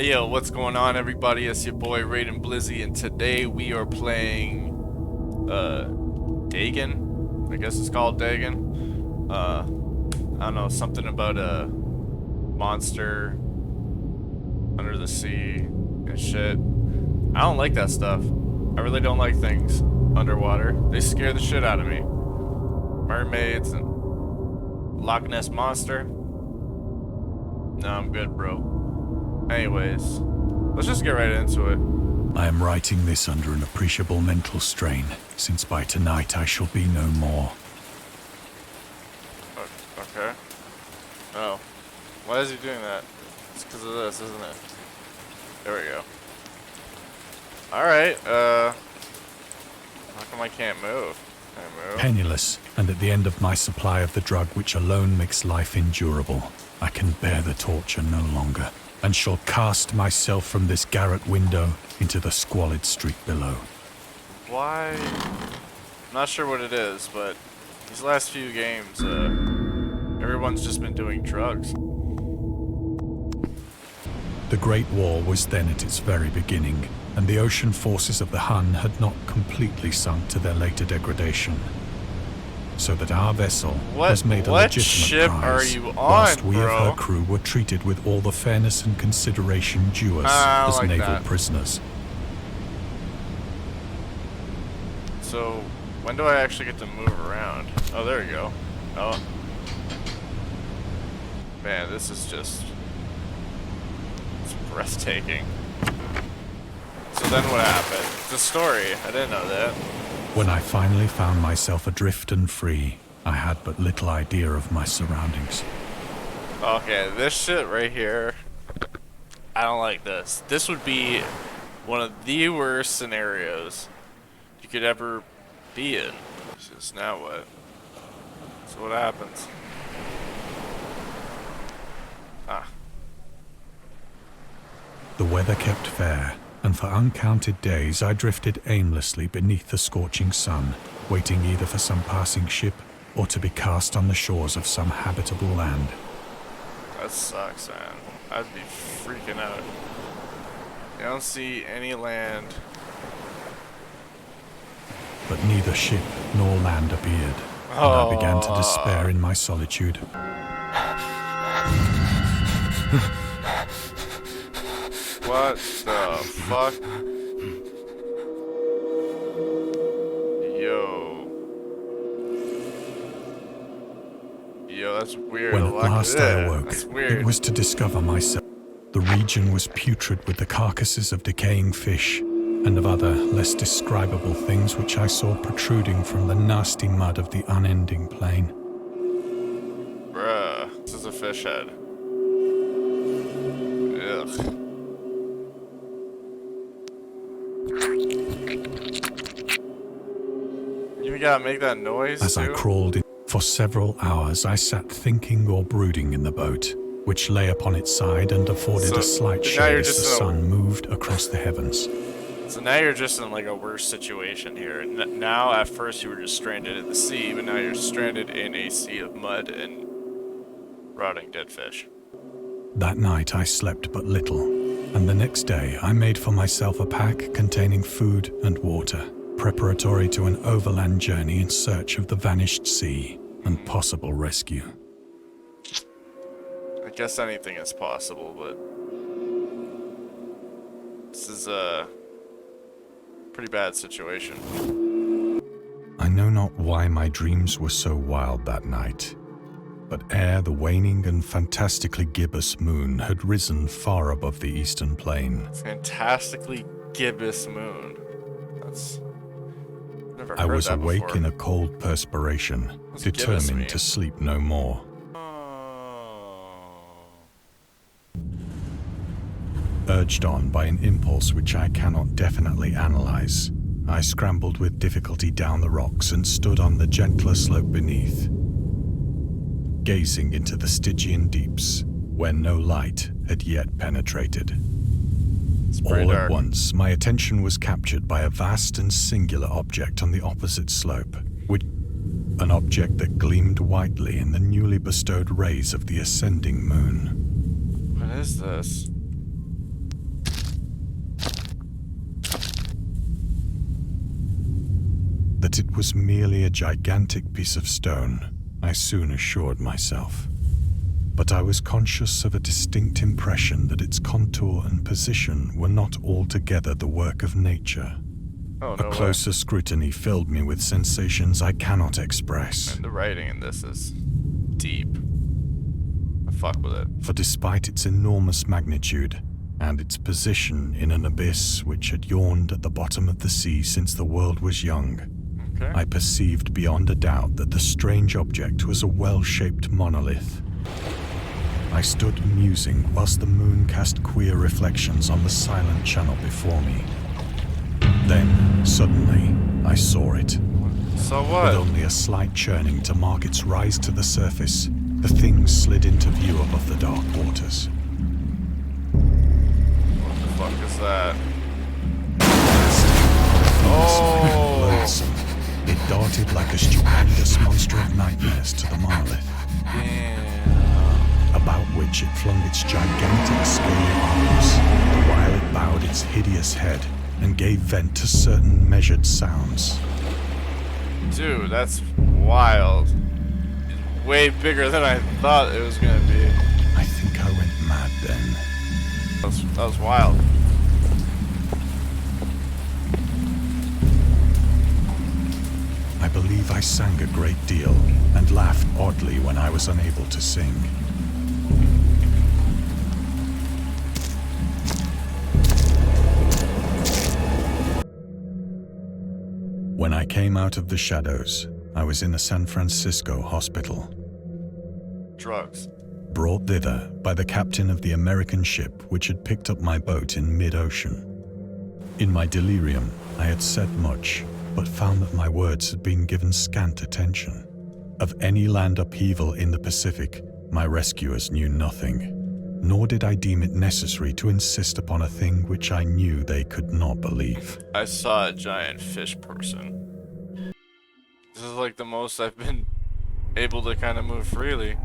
Hey yo, what's going on everybody? It's your boy RaidenBlizzy, and today we are playing Dagon. I guess it's called Dagon. I don't know, something about a monster under the sea and shit. I don't like that stuff. I really don't like things underwater. They scare the shit out of me. Mermaids and Loch Ness Monster. No, I'm good, bro. Anyways, let's just get right into it. I am writing this under an appreciable mental strain, since by tonight I shall be no more. Okay. Oh. Why is he doing that? It's because of this, isn't it? There we go. Alright, how come I can't move? Can I move? Penniless, and at the end of my supply of the drug which alone makes life endurable, I can bear the torture no longer, and shall cast myself from this garret window into the squalid street below. Why? I'm not sure what it is, but these last few games, everyone's just been doing drugs. The Great War was then at its very beginning, and the ocean forces of the Hun had not completely sunk to their later degradation. So that our vessel was made a legitimate ship prize, are you on, whilst we bro? of her crew were treated with all the fairness and consideration due us as like naval that. prisoners. So, when do I actually get to move around? Oh, there we go. Oh. Man, this is just... it's breathtaking. So then what happened? It's a story. I didn't know that. When I finally found myself adrift and free, I had but little idea of my surroundings. Okay, this shit right here, I don't like this. This would be one of the worst scenarios you could ever be in. Just now what? So what happens? Ah. The weather kept fair, and for uncounted days I drifted aimlessly beneath the scorching sun, waiting either for some passing ship or to be cast on the shores of some habitable land. That sucks, man. I'd be freaking out. You don't see any land. But neither ship nor land appeared, and I began to despair in my solitude. What the fuck? Yo, that's weird. When at last I awoke, that's weird. it was to discover myself. The region was putrid with the carcasses of decaying fish and of other, less describable things which I saw protruding from the nasty mud of the unending plain. Bruh, this is a fish head. Ugh. You gotta make that noise, As I crawled in, for several hours I sat thinking or brooding in the boat, which lay upon its side and afforded a slight shade as the sun moved across the heavens. So now you're just in like a worse situation here. Now, at first you were just stranded at the sea, but now you're stranded in a sea of mud and rotting dead fish. That night I slept but little, and the next day I made for myself a pack containing food and water, preparatory to an overland journey in search of the vanished sea and possible rescue. I guess anything is possible, but this is a pretty bad situation. I know not why my dreams were so wild that night, but ere the waning and fantastically gibbous moon had risen far above the eastern plain. Fantastically gibbous moon. That's... never heard I was that awake before. in a cold perspiration, What's gibbous mean? determined to sleep no more. Urged on by an impulse which I cannot definitely analyze, I scrambled with difficulty down the rocks and stood on the gentler slope beneath, gazing into the Stygian deeps, where no light had yet penetrated. All at once, my attention was captured by a vast and singular object on the opposite slope, an object that gleamed whitely in the newly bestowed rays of the ascending moon. What is this? That it was merely a gigantic piece of stone, I soon assured myself. But I was conscious of a distinct impression that its contour and position were not altogether the work of nature. Oh, A no closer way. scrutiny filled me with sensations I cannot express. And the writing in this is deep. I fuck with it. For despite its enormous magnitude, and its position in an abyss which had yawned at the bottom of the sea since the world was young, Okay. I perceived beyond a doubt that the strange object was a well-shaped monolith. I stood musing whilst the moon cast queer reflections on the silent channel before me. Then, suddenly, I saw it. So With what? only a slight churning to mark its rise to the surface, the thing slid into view above the dark waters. What the fuck is that? Oh! Oh! Loathsome. It darted like a stupendous monster of nightmares to the monolith, Damn. about which it flung its gigantic scaly arms, while it bowed its hideous head and gave vent to certain measured sounds. Dude, that's wild. It's way bigger than I thought it was gonna be. I think I went mad then. That was wild. I believe I sang a great deal and laughed oddly when I was unable to sing. When I came out of the shadows, I was in a San Francisco hospital, Drugs. brought thither by the captain of the American ship which had picked up my boat in mid-ocean. In my delirium, I had said much, but found that my words had been given scant attention. Of any land upheaval in the Pacific, my rescuers knew nothing, nor did I deem it necessary to insist upon a thing which I knew they could not believe. I saw a giant fish person. This is like the most I've been able to kind of move freely,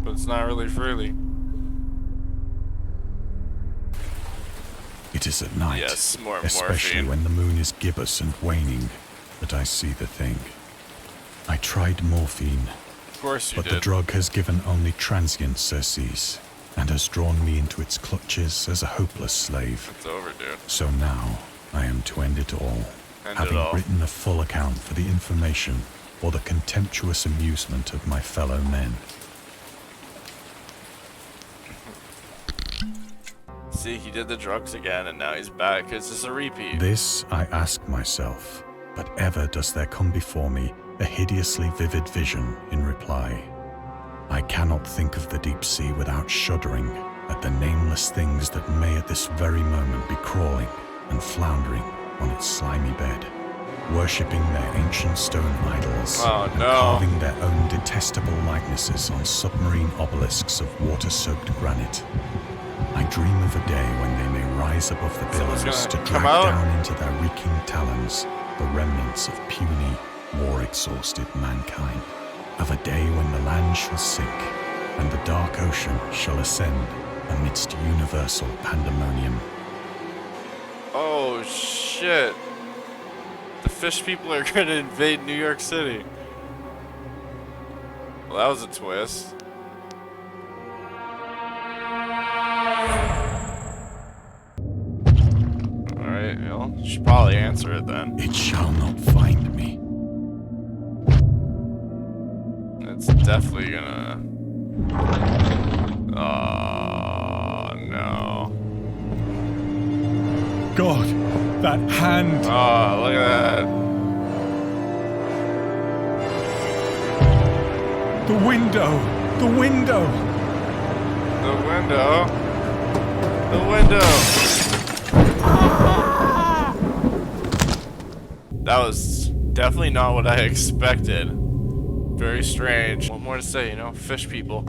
but it's not really freely. It is at night, Yes, more especially morphine. when the moon is gibbous and waning, that I see the thing. I tried morphine, Of course you but did. the drug has given only transient surcease, and has drawn me into its clutches as a hopeless slave. It's over, dude. So now, I am to end it all, End it having all. written a full account for the information or the contemptuous amusement of my fellow men. See, he did the drugs again, and now he's back. It's just a repeat. This I ask myself, but ever does there come before me a hideously vivid vision in reply. I cannot think of the deep sea without shuddering at the nameless things that may at this very moment be crawling and floundering on its slimy bed, worshipping their ancient stone idols, Oh, and no. carving their own detestable likenesses on submarine obelisks of water-soaked granite. I dream of a day when they may rise above the Someone's billows to gonna drag come out? down into their reeking talons the remnants of puny, war-exhausted mankind. Of a day when the land shall sink and the dark ocean shall ascend amidst universal pandemonium. Oh, shit. The fish people are gonna invade New York City. Well, that was a twist. Alright, well, you should probably answer it then. It shall not find me. It's definitely gonna... Oh, no. God, that hand! Oh, look at that. The window! The window! The window. The window. That was definitely not what I expected. Very strange. What more to say, you know? Fish people.